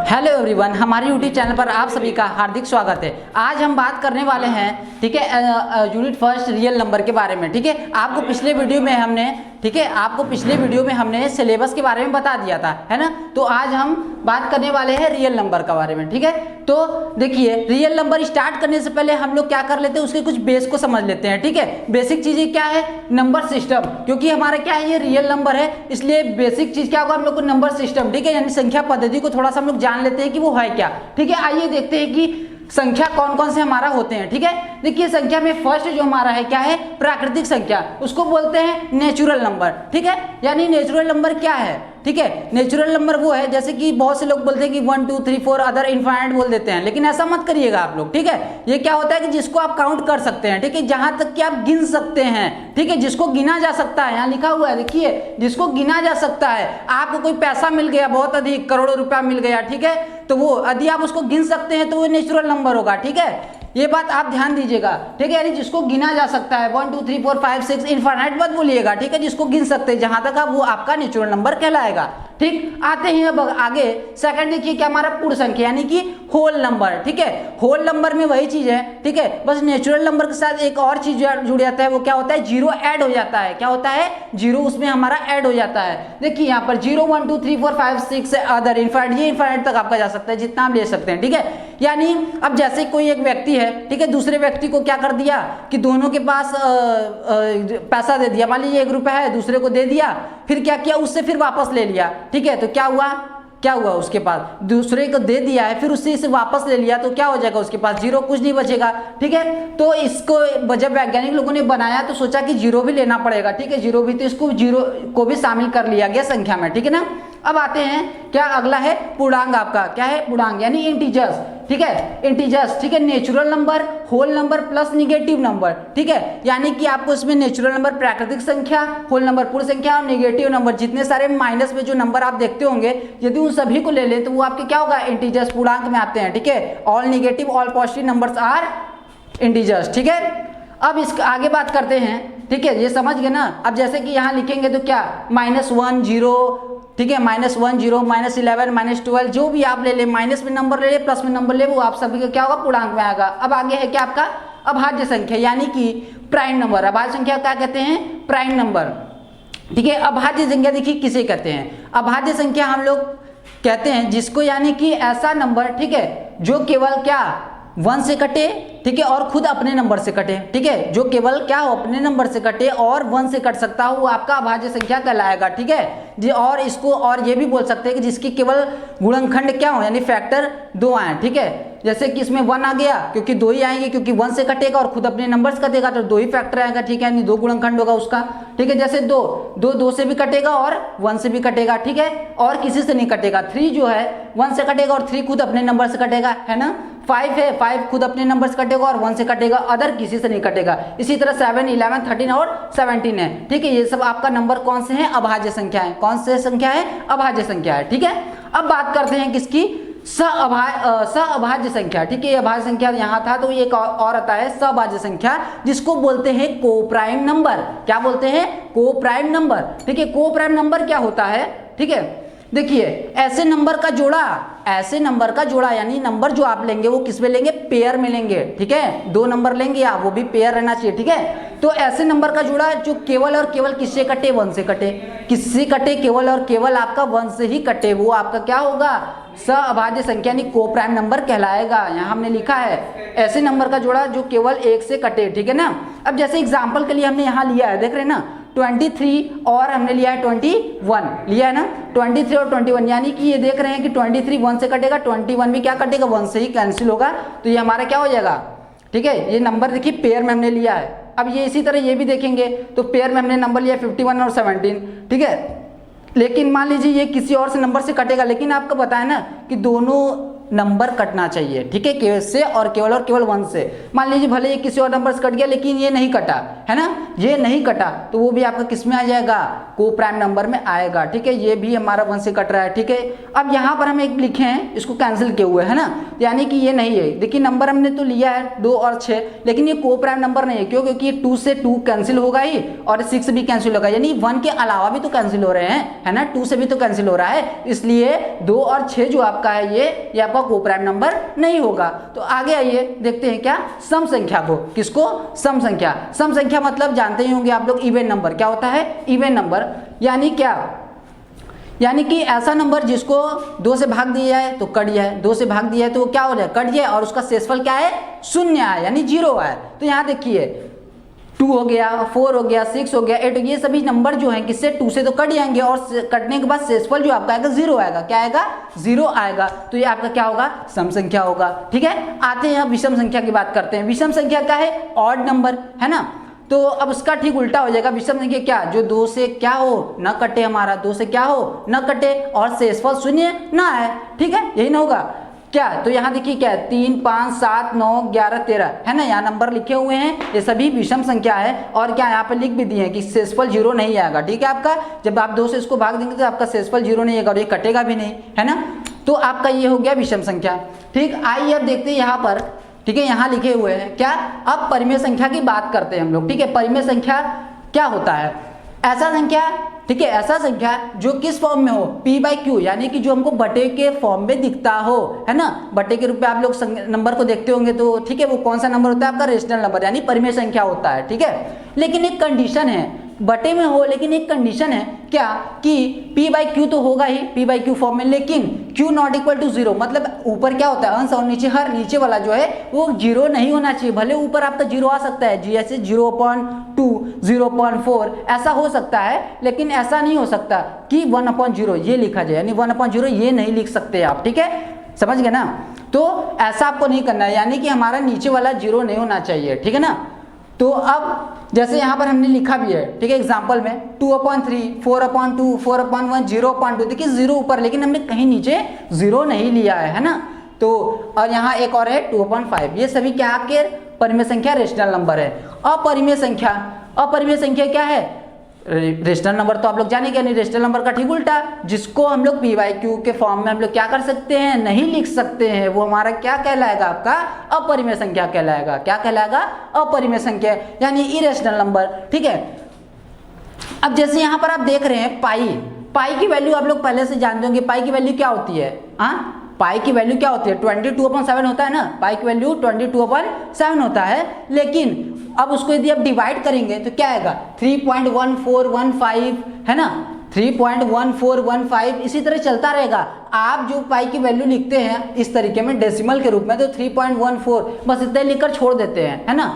Hello everyone, हमारे YouTube channel पर आप सभी का हार्दिक स्वागत है। आज हम बात करने वाले हैं, ठीक है, यूनिट फर्स्ट रियल नंबर के बारे में। ठीक है, आपको पिछले वीडियो में हमने सिलेबस के बारे में बता दिया था, है ना। तो आज हम बात करने वाले हैं रियल नंबर के बारे में। ठीक है, तो देखिए, रियल नंबर स्टार्ट करने से पहले हम लोग क्या कर लेते हैं, उसके कुछ बेस को समझ लेते हैं। ठीक है, बेसिक चीजें क्या है, नंबर सिस्टम, क्योंकि हमारा क्या है, ये रियल नंबर है, इसलिए बेसिक चीज क्या होगा हम लोग को, नंबर सिस्टम। ठीक है, यानी संख्या पद्धति को थोड़ा सा हम लोग जान लेते हैं कि वो है क्या। ठीक है, आइए देखते हैं कि संख्या कौन कौन से हमारा होते हैं। ठीक है, देखिए संख्या में फर्स्ट जो हमारा है क्या है, प्राकृतिक संख्या, उसको बोलते हैं नेचुरल नंबर। ठीक है, यानी नेचुरल नंबर क्या है, ठीक है, नेचुरल नंबर वो है, जैसे कि बहुत से लोग बोलते हैं कि 1 2 3 4 अदर इनफाइनाइट बोल देते हैं, लेकिन ऐसा मत करिएगा आप लोग। ठीक है, ये क्या होता है कि जिसको आप काउंट कर सकते हैं, ठीक है, जहां तक कि आप गिन सकते हैं। ठीक है, जिसको गिना जा सकता है, यहाँ लिखा हुआ है देखिए, जिसको गिना जा सकता है। आपको कोई पैसा मिल गया बहुत अधिक, करोड़ों रुपया मिल गया, ठीक है, तो वो यदि आप उसको गिन सकते हैं तो वो नेचुरल नंबर होगा। ठीक है, ये बात आप ध्यान दीजिएगा। ठीक है, यानी जिसको गिना जा सकता है, 1 2 3 4 5 6 इनफाइनाइट मत बोलिएगा। ठीक है, जिसको गिन सकते हैं, जहां तक आप, वो आपका नेचुरल नंबर कहलाएगा। ठीक, आते हैं अब आगे। सेकंड देखिए क्या, हमारा पूर्ण संख्या यानी कि होल नंबर। ठीक है, होल नंबर में वही चीज है, ठीक है, बस नेचुरल नंबर के साथ एक और चीज जुड़ जाता है, वो क्या होता है, जीरो ऐड हो जाता है। क्या होता है, जीरो उसमें हमारा ऐड हो जाता है। देखिए यहाँ पर 0 1 2 3 4 5 6 अदर इनफाइनाइट, ये इनफाइनाइट तक आपका जा सकता है, जितना आप ले सकते हैं। ठीक है, यानी अब जैसे कोई एक व्यक्ति है, ठीक है, दूसरे व्यक्ति को क्या कर दिया कि दोनों के पास पैसा दे दिया, मान लीजिए 1 रुपया है, दूसरे को दे दिया, फिर क्या किया, उससे फिर वापस ले लिया। ठीक है, तो क्या हुआ उसके पास, दूसरे को दे दिया है, फिर उससे इसे वापस ले लिया, तो क्या हो जाएगा उसके पास, जीरो, कुछ नहीं बचेगा। ठीक है, तो इसको जब वैज्ञानिक लोगों ने बनाया तो सोचा कि जीरो भी लेना पड़ेगा। ठीक है, जीरो भी, तो इसको जीरो को भी शामिल कर लिया गया संख्या में। ठीक है ना। अब आते हैं क्या, अगला है पूर्णांक। आपका क्या है, पूर्णांक यानी इंटीजर्स। ठीक है, इंटीजर्स, ठीक है, natural number, whole number plus negative number. ठीक है, यानी कि आपको इसमें नेचुरल नंबर, प्राकृतिक संख्या, होल नंबर पूर्ण संख्या और नेगेटिव नंबर, जितने सारे माइनस में जो नंबर आप देखते होंगे, यदि उन सभी को ले लें तो वो आपके क्या होगा, इंटीजर्स, पूर्णांक में आते हैं। ठीक है, all negative all positive numbers are integers. ठीक है, अब इसके आगे बात करते हैं। ठीक है, ये समझ गए ना। अब जैसे कि यहाँ लिखेंगे तो क्या, -1 0, ठीक है, -1 0 -11 -12, जो भी आप ले ले, माइनस में नंबर ले ले, प्लस में नंबर ले, वो आप सभी का क्या होगा, पूर्णांक में आएगा। अब आगे है क्या आपका अभाज्य संख्या यानी कि प्राइम नंबर। अभाज्य संख्या क्या कहते हैं, प्राइम नंबर। ठीक है, अभाज्य संख्या देखिए किसे कहते हैं, अभाज्य संख्या हम लोग कहते हैं जिसको, यानी कि ऐसा नंबर, ठीक है, जो केवल क्या 1 से कटे, ठीक है, और खुद अपने नंबर से कटे। ठीक है, जो केवल क्या हो, अपने नंबर से कटे और 1 से कट सकता हो, वो आपका अभाज्य संख्या कहलाएगा। ठीक है जी, और इसको और ये भी बोल सकते हैं कि जिसकी केवल गुणनखंड क्या हो, यानी फैक्टर 2 आए। ठीक है, जैसे कि इसमें 1 आ गया, क्योंकि 2 ही आएंगे, क्योंकि 1 से कटेगा और खुद अपने नंबर से कटेगा, तो 2 ही फैक्टर आएगा। ठीक है, यानी 2 गुणनखंड होगा उसका। ठीक है, जैसे 2 से भी कटेगा और 1 से भी कटेगा। ठीक है, और किसी से नहीं कटेगा। 3 जो है 1 से कटेगा और 3 खुद अपने नंबर से कटेगा, है ना। 5 है, 5 खुद अपने नंबर से कटेगा और 1 से कटेगा, अदर किसी से नहीं कटेगा। इसी तरह 7 11 13 और 17 है। ठीक है, ये सब आपका नंबर कौन से हैं, अभाज्य संख्या है। कौन से संख्या है, अभाज्य संख्या है। ठीक है, अब बात करते हैं किसकी, सअभाज्य संख्या। ठीक है, ये अभाज्य संख्या यहाँ था, तो एक और आता है सअभाज्य संख्या, जिसको बोलते हैं को-प्राइम नंबर। क्या बोलते हैं, को-प्राइम नंबर। ठीक है, को-प्राइम नंबर क्या होता है, ठीक है, देखिए ऐसे नंबर का जोड़ा, यानी नंबर जो आप लेंगे वो किस में लेंगे, पेयर में लेंगे। ठीक है, 2 नंबर लेंगे आप, वो भी पेयर रहना चाहिए। ठीक है, तो ऐसे नंबर का जोड़ा जो केवल और केवल किससे कटे, 1 से कटे, किससे कटे, केवल और केवल आपका 1 से ही कटे, वो आपका क्या होगा, सअभाज्य संख्या यानी को-प्राइम नंबर कहलाएगा। यहाँ हमने लिखा है ऐसे नंबर का जोड़ा जो केवल 1 से कटे। ठीक है ना। अब जैसे एग्जाम्पल के लिए हमने यहाँ लिया है, देख रहे हैं ना, 23 और हमने लिया है 21 लिया है ना, 23 और 21, यानी कि ये देख रहे हैं कि 23 1 से कटेगा, 21 भी क्या कटेगा, 1 से ही कैंसिल होगा, तो ये हमारा क्या हो जाएगा। ठीक है, ये नंबर देखिए पेयर में हमने लिया है। अब ये इसी तरह ये भी देखेंगे तो पेयर में हमने नंबर लिया 51 और 17। ठीक है, लेकिन मान लीजिए ये किसी और से नंबर से कटेगा, लेकिन आपको बताया ना कि दोनों नंबर कटना चाहिए। ठीक है, केवल से और केवल 1 से। मान लीजिए भले ये किसी और नंबर से कट गया, लेकिन ये नहीं कटा, है ना, ये नहीं कटा तो वो भी आपका किस में आ जाएगा, को प्राइम नंबर में आएगा, ठीक है। ये भी हमारा 1 से कट रहा है, ठीक है। अब यहाँ पर हम एक लिखे हैं, इसको कैंसिल किए हुए है ना, यानी कि ये नहीं है। देखिए नंबर हमने तो लिया है 2 और 6, लेकिन ये को प्राइम नंबर नहीं है। क्यों? क्योंकि ये 2 से 2 कैंसिल होगा ही और 6 भी कैंसिल होगा, यानी 1 के अलावा भी तो कैंसिल हो रहे हैं, है ना, 2 से भी तो कैंसिल हो रहा है, इसलिए 2 और 6 जो आपका है ये आपका को प्राइम नंबर नहीं होगा। तो आगे आइए देखते हैं क्या, सम संख्या को। किसको? सम संख्या। सम संख्या मतलब जानते ही होंगे आप लोग, इवन नंबर। क्या होता है? Even number. यानी क्या? यानी कि ऐसा नंबर जिसको 2 से भाग दिया जाए तो कट जाए, 2 से भाग दिया है तो वो क्या हो जाए, कट जाए, और उसका शेषफल क्या है, 0 है, यानी 0 है। तो यहाँ देखिए 2 हो गया, 4 हो गया, 6 हो गया, 8 हो गया, ये सभी नंबर जो हैं किससे, 2 से तो कट जाएंगे, और कटने के बाद शेषफल जो आपका आएगा 0 आएगा। क्या आएगा? 0 आएगा। तो ये आपका क्या होगा, सम संख्या होगा, ठीक है। आते हैं अब विषम संख्या की बात करते हैं। विषम संख्या क्या है? ऑड नंबर, है ना। तो अब उसका ठीक उल्टा हो जाएगा। विषम संख्या क्या? जो 2 से क्या हो, न कटे, हमारा 2 से क्या हो, न कटे, और शेषफल 0 ना आए, ठीक है, यही ना होगा क्या। तो यहाँ देखिए क्या है, 3, 5, 7, 9, 11, 13, है ना, यहाँ नंबर लिखे हुए हैं, ये सभी विषम संख्या है। और क्या यहाँ पे लिख भी दिए हैं कि शेषफल 0 नहीं आएगा, ठीक है। आपका जब आप 2 से इसको भाग देंगे तो आपका शेषफल 0 नहीं आएगा और ये कटेगा भी नहीं, है ना। तो आपका ये हो गया विषम संख्या, ठीक। आइए अब देखते हैं यहाँ पर, ठीक है, यहाँ लिखे हुए हैं क्या, अब परिमेय संख्या की बात करते हैं हम लोग, ठीक है। परिमेय संख्या क्या होता है? ऐसा संख्या, ठीक है, ऐसा संख्या जो किस फॉर्म में हो, p/q, यानी कि जो हमको बटे के फॉर्म में दिखता हो, है ना। बटे के रूप में आप लोग नंबर को देखते होंगे तो, ठीक है, वो कौन सा नंबर होता है आपका, रेशनल नंबर, यानी परिमेय संख्या होता है, ठीक है। लेकिन एक कंडीशन है, बटे में हो, लेकिन एक कंडीशन है क्या, कि p/q तो होगा ही, p/q फॉर्म में, लेकिन q नॉट इक्वल टू 0, मतलब ऊपर क्या होता है, अंश, और नीचे हर नीचे वाला जो है वो 0 नहीं होना चाहिए। भले ऊपर आपका 0 आ सकता है, जैसे 0.2, 0.4 ऐसा हो सकता है, लेकिन ऐसा नहीं हो सकता कि 1/0 ये लिखा जाए, यानी 1/0 ये नहीं लिख सकते आप, ठीक है, समझ गए ना। तो ऐसा आपको नहीं करना है, यानी कि हमारा नीचे वाला 0 नहीं होना चाहिए, ठीक है ना। तो अब जैसे यहाँ पर हमने लिखा भी है, ठीक है, एग्जाम्पल में 2/3, 4/2, 4/1, 0/2, देखिए 0 ऊपर, लेकिन हमने कहीं नीचे 0 नहीं लिया है ना। तो और यहाँ एक और है 2/5, ये सभी क्या आपके परिमेय संख्या, रेशनल नंबर है। अपरिमेय संख्या, अपरिमेय संख्या क्या है, रेशनल नंबर तो आप लोग जाने क्या, नहीं, रेशनल नंबर का ठीक उल्टा, जिसको हम लोग p/q के फॉर्म में हम लोग क्या कर सकते हैं, नहीं लिख सकते हैं, वो हमारा क्या कहलाएगा, आपका अपरिमेय संख्या कहलाएगा। क्या कहलाएगा? अपरिमेय संख्या, यानी इरेशनल नंबर, ठीक है। अब जैसे यहाँ पर आप देख रहे हैं पाई की वैल्यू आप लोग पहले से जानते होंगे, पाई की वैल्यू क्या होती है, हाँ, पाई की वैल्यू क्या होती है, 22/7 होता है ना, पाई की वैल्यू 22/7 होता है। लेकिन अब उसको यदि आप डिवाइड करेंगे तो क्या आएगा, 3.1415, है ना, 3.1415, इसी तरह चलता रहेगा। आप जो पाई की वैल्यू लिखते हैं इस तरीके में डेसिमल के रूप में, तो 3.14 बस इतना लिखकर छोड़ देते हैं, है ना,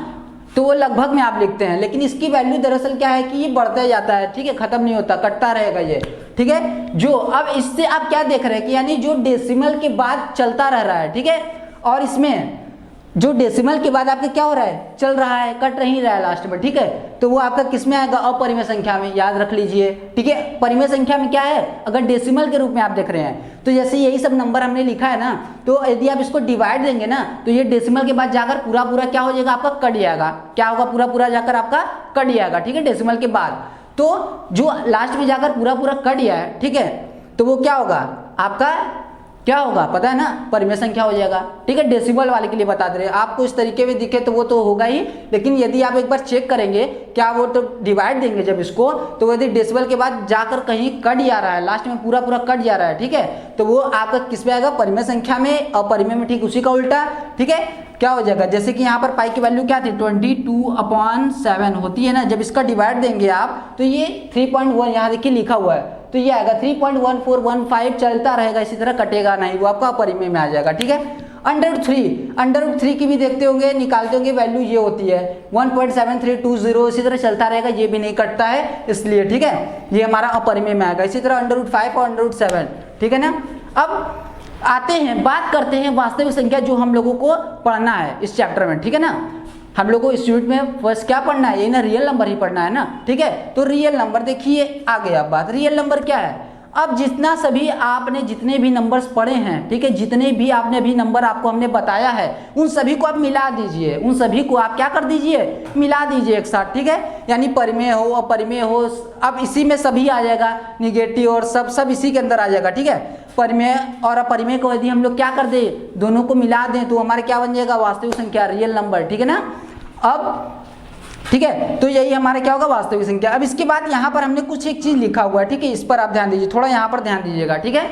तो वो लगभग में आप लिखते हैं। लेकिन इसकी वैल्यू दरअसल क्या है कि ये बढ़ता जाता है, ठीक है, खत्म नहीं होता, कटता रहेगा ये, ठीक है। जो अब इससे आप क्या देख रहे हैं कि यानी जो डेसिमल के बाद चलता रह रहा है, ठीक है, और इसमें जो डेसिमल के बाद आपका क्या हो रहा है, चल रहा है, कट नहीं रहा है लास्ट में, ठीक है, तो वो आपका किस में आएगा, अपरिमेय संख्या में, याद रख लीजिए, ठीक है। परिमेय संख्या में क्या है, अगर डेसिमल के रूप में आप देख रहे हैं तो जैसे यही सब नंबर हमने लिखा है ना, तो यदि आप इसको डिवाइड देंगे ना तो ये डेसिमल के बाद जाकर पूरा पूरा क्या हो जाएगा, आपका कट जाएगा। क्या होगा, पूरा पूरा जाकर आपका कट जाएगा, ठीक है, डेसिमल के बाद। तो जो लास्ट में जाकर पूरा पूरा कट जाए, ठीक है, तो वो क्या होगा, आपका क्या होगा पता है ना, परिमेय संख्या हो जाएगा, ठीक है। डेसिमल वाले के लिए बता दे रहे हैं आपको, इस तरीके में दिखे तो वो तो होगा ही, लेकिन यदि आप एक बार चेक करेंगे क्या वो तो डिवाइड देंगे जब इसको, तो यदि डेसिमल के बाद जाकर कहीं कट जा रहा है, लास्ट में पूरा पूरा कट जा रहा है, ठीक है, तो वो आपका किस में आएगा, परिमेय संख्या में, और परिमेय में ठीक उसी का उल्टा, ठीक है, क्या हो जाएगा, जैसे कि यहाँ पर पाई की वैल्यू क्या थी, 22/7 होती है ना, जब इसका डिवाइड देंगे आप तो ये 3.1 यहाँ देखिए लिखा हुआ है, तो ये आएगा 3.1415, चलता रहेगा, इसी तरह कटेगा नहीं, वो आपका परिमेय में आ जाएगा, ठीक है। √3 की भी देखते होंगे, निकालते होंगे, वैल्यू ये होती है 1.7320, इसी तरह चलता रहेगा, ये भी नहीं कटता है इसलिए, ठीक है, ये हमारा अपरिमेय में आएगा। इसी तरह √5 और √7, ठीक है ना। अब आते हैं, बात करते हैं वास्तविक संख्या जो हम लोगों को पढ़ना है इस चैप्टर में, ठीक है ना। हम लोगों को इस यूनिट में बस क्या पढ़ना है, ये ना रियल नंबर ही पढ़ना है ना, ठीक है। तो रियल नंबर देखिए, आ गया बात, रियल नंबर क्या है, अब जितना सभी आपने जितने भी नंबर्स पढ़े हैं, ठीक है, जितने भी आपने अभी नंबर आपको हमने बताया है उन सभी को आप मिला दीजिए, उन सभी को आप क्या कर दीजिए, मिला दीजिए एक साथ, ठीक है। यानी परिमेय हो अपरिमेय हो, अब इसी में सभी आ जाएगा, निगेटिव और सब इसी के अंदर आ जाएगा, ठीक है। परिमेय और अपरिमेय को यदि हम लोग क्या कर दें, दोनों को मिला दें तो हमारे क्या बन जाएगा, वास्तविक संख्या, रियल नंबर, ठीक है ना। अब ठीक है, तो यही हमारे क्या होगा, वास्तविक संख्या। अब इसके बाद यहाँ पर हमने कुछ एक चीज लिखा हुआ है, ठीक है, इस पर आप ध्यान दीजिए, थोड़ा यहाँ पर ध्यान दीजिएगा, ठीक है।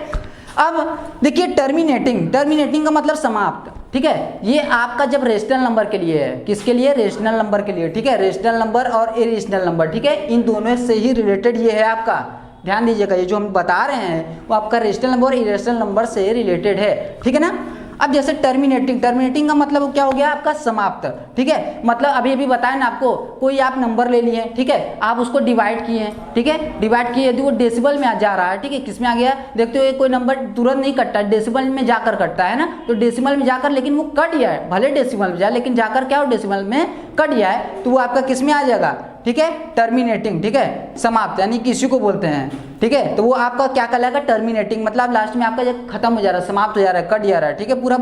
अब देखिए टर्मिनेटिंग, टर्मिनेटिंग का मतलब समाप्त, ठीक है। ये आपका जब रेशनल नंबर के लिए है, किसके लिए, रेशनल नंबर के लिए, ठीक है। रेशनल नंबर और इरेशनल नंबर, ठीक है, इन दोनों से ही रिलेटेड ये है आपका, ध्यान दीजिएगा, ये जो हम बता रहे हैं वो आपका रेशनल नंबर और इरेशनल नंबर से रिलेटेड है, ठीक है ना। अब जैसे टर्मिनेटिंग, टर्मिनेटिंग का मतलब क्या हो गया आपका, समाप्त, ठीक है। मतलब अभी बताया ना आपको, कोई आप नंबर ले लिए, ठीक है, आप उसको डिवाइड किए, ठीक है, डिवाइड किए, यदि वो डेसिबल में जा रहा है, ठीक है, किस में आ गया, देखते हो कोई नंबर तुरंत नहीं कटता, डेसिबल में जाकर कटता है ना, तो डेसिमल में जाकर, लेकिन वो कट गया है, भले डेसिमल में जाए लेकिन जाकर क्या हो, डेसिमल में कट गया है, तो वो आपका किस में आ जाएगा, ठीक है, टर्मिनेटिंग, ठीक है, समाप्त, यानी किसी को बोलते हैं, ठीक है। तो वो आपका क्या कहलाएगा, टर्मिनेटिंग, मतलब लास्ट में आपका जब खत्म हो जा रहा है, समाप्त हो जा रहा है, कट जा रहा है, ठीक है, पूरा।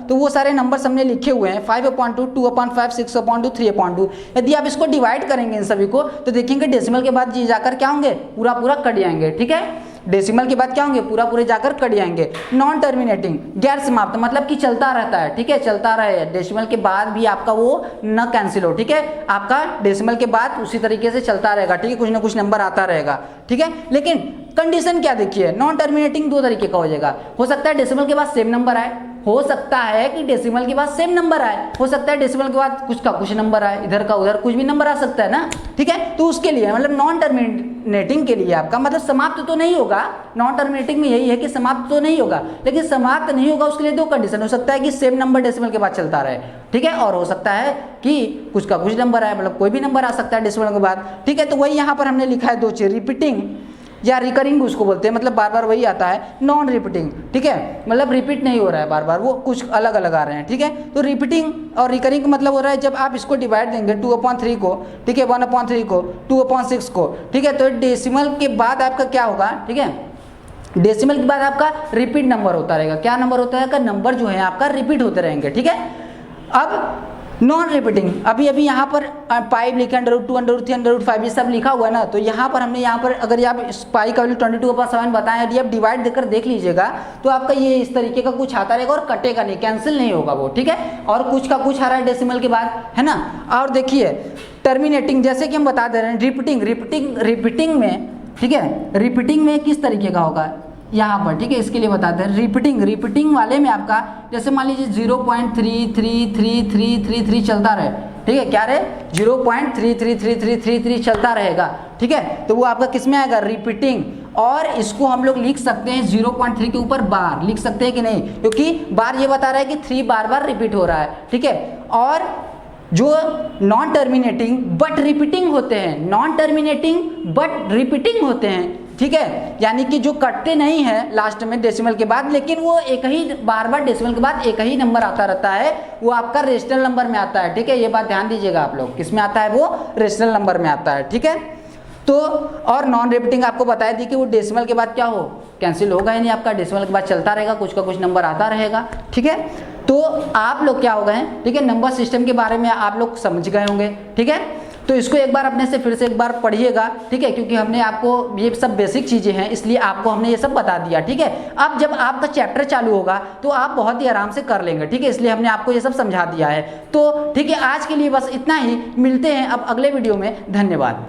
तो वो सारे नंबर्स हमने लिखे हुए हैं, 5/2, 2/5, 6/2, 3/2। यदि आप इसको डिवाइड करेंगे इन सभी को तो देखेंगे डेसिमल के बाद ये जाकर क्या होंगे, पूरा कट जाएंगे, ठीक है। डेसिमल के बाद क्या होंगे, पूरे जाकर कट जाएंगे। नॉन टर्मिनेटिंग, गैर समाप्त, मतलब कि चलता रहता है, ठीक है, चलता रहे, डेसिमल के बाद भी आपका वो न कैंसिल हो, ठीक है, आपका डेसिमल के बाद उसी तरीके से चलता रहेगा, ठीक है, कुछ ना कुछ नंबर आता रहेगा, ठीक है। लेकिन कंडीशन क्या देखिए, नॉन टर्मिनेटिंग दो तरीके का हो जाएगा, हो सकता है डेसिमल के बाद सेम नंबर आए, हो सकता है कि डेसिमल के बाद सेम नंबर आए, हो सकता है डेसिमल के बाद कुछ का कुछ नंबर आए, इधर का उधर कुछ भी नंबर आ सकता है ना, ठीक है। तो उसके लिए मतलब नॉन टर्मिनेटिंग के लिए आपका मतलब समाप्त तो नहीं होगा, नॉन टर्मिनेटिंग में यही है कि समाप्त तो नहीं होगा, लेकिन समाप्त नहीं होगा उसके लिए दो कंडीशन, हो सकता है कि सेम नंबर डेसिमल के बाद चलता रहे, ठीक है, और हो सकता है कि कुछ का कुछ नंबर आए, मतलब कोई भी नंबर आ सकता है डेसिमल के बाद, ठीक है। तो वही यहाँ पर हमने लिखा है दो चीज, रिपीटिंग या रिकरिंग उसको बोलते हैं, मतलब बार बार वही आता है, नॉन रिपीटिंग, ठीक है, मतलब रिपीट नहीं हो रहा है बार बार, वो कुछ अलग अलग आ रहे हैं, ठीक है। तो रिपीटिंग और रिकरिंग का मतलब हो रहा है जब आप इसको डिवाइड देंगे 2/3 को, ठीक है, 1/3 को, 2/6 को, ठीक है, तो डेसिमल के बाद आपका क्या होगा, ठीक है, डेसिमल के बाद आपका रिपीट नंबर होता रहेगा, क्या नंबर होता है, नंबर जो है आपका रिपीट होते रहेंगे, ठीक है। अब नॉन रिपीटिंग, अभी यहाँ पर पाई लिखे, √2, √3, √5 ये सब लिखा हुआ है ना, तो यहाँ पर हमने यहाँ पर अगर आप पाई का वैल्यू 22/7 बताएं, यदि आप डिवाइड देकर देख लीजिएगा तो आपका ये इस तरीके का कुछ आता रहेगा और कटेगा नहीं, कैंसिल नहीं होगा वो, ठीक है। और कुछ का कुछ आ रहा है डेसिमल के बाद, है ना। और देखिए टर्मिनेटिंग, जैसे कि हम बता दे रहे हैं, रिपीटिंग में, ठीक है, रिपीटिंग में किस तरीके का होगा यहाँ पर, ठीक है, इसके लिए बताते हैं। रिपीटिंग वाले में आपका जैसे मान लीजिए 0.3333333 चलता रहे, ठीक है, क्या रहे, 0.33333 चलता रहेगा, ठीक है, तो वो आपका किस में आएगा, रिपीटिंग। और इसको हम लोग लिख सकते हैं 0.3 के ऊपर बार लिख सकते हैं कि नहीं, क्योंकि बार ये बता रहा है कि 3 बार रिपीट हो रहा है, ठीक है। और जो नॉन टर्मिनेटिंग बट रिपीटिंग होते हैं, नॉन टर्मिनेटिंग बट रिपीटिंग होते हैं, ठीक है, यानी कि जो कटते नहीं है लास्ट में डेसिमल के बाद, लेकिन वो एक ही बार डेसिमल के बाद एक ही नंबर आता रहता है, वो आपका रेशनल नंबर में आता है, ठीक है, ये बात ध्यान दीजिएगा आप लोग, किस में आता है, वो रेशनल नंबर में आता है, ठीक है। तो और नॉन रिपीटिंग आपको बताया थी कि वो डेसिमल के बाद क्या हो, कैंसिल होगा ही नहीं, आपका डेसिमल के बाद चलता रहेगा, कुछ का कुछ नंबर आता रहेगा, ठीक है। तो आप लोग क्या हो गए, ठीक है, नंबर सिस्टम के बारे में आप लोग समझ गए होंगे, ठीक है। तो इसको एक बार अपने से फिर से एक बार पढ़िएगा, ठीक है, क्योंकि हमने आपको ये सब बेसिक चीज़ें हैं इसलिए आपको हमने ये सब बता दिया, ठीक है। अब जब आपका चैप्टर चालू होगा तो आप बहुत ही आराम से कर लेंगे, ठीक है, इसलिए हमने आपको ये सब समझा दिया है। तो ठीक है, आज के लिए बस इतना ही, मिलते हैं अब अगले वीडियो में, धन्यवाद।